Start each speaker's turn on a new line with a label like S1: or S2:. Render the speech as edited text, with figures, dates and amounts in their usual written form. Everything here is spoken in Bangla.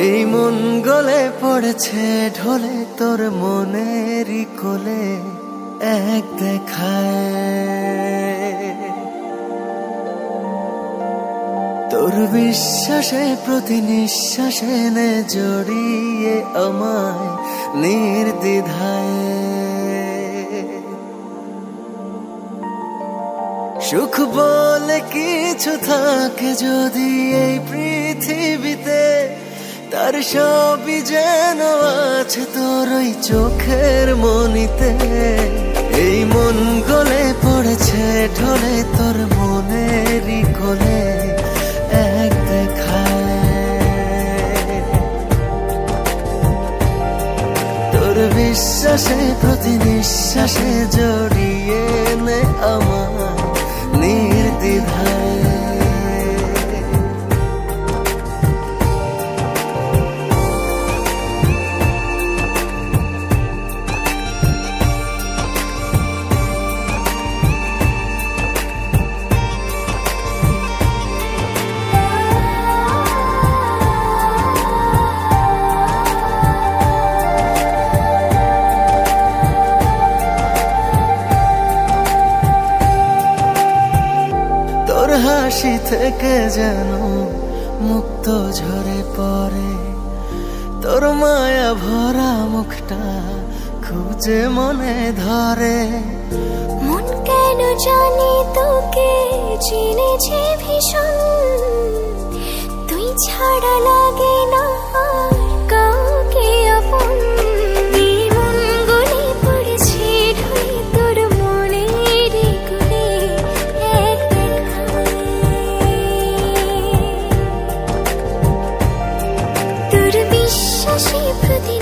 S1: এই মন গলে পড়েছে ঢলে তোর মনেরই কোলে এক দেখায়। তোর বিশ্বাসে প্রতি নিঃশ্বাসে নে জড়িয়ে আমায় নির্দ্বিধায়। সুখ বলে কিছু থাকে যদি এই পৃথিবীতে, তার সবই যেন আছে তোর ওই চোখের মনিতে। এই মন গলে পড়েছে ঢলে তোর মনেরই কোলে এক দেখায়। তোর বিশ্বাসে প্রতি নিঃশ্বাসে জড়িয়ে নে আমার নির্দ্বিধায়। হাসি থেকে যেন মুক্ত ঝরে পড়ে, তোর মায়া ভরা মুখটা খুব যে মনে ধরে।
S2: মন কেন জানি তোকে চিনেছে ভীষণ, তুই ছাড়া লাগে না আর কাউকে আপন। প্রতি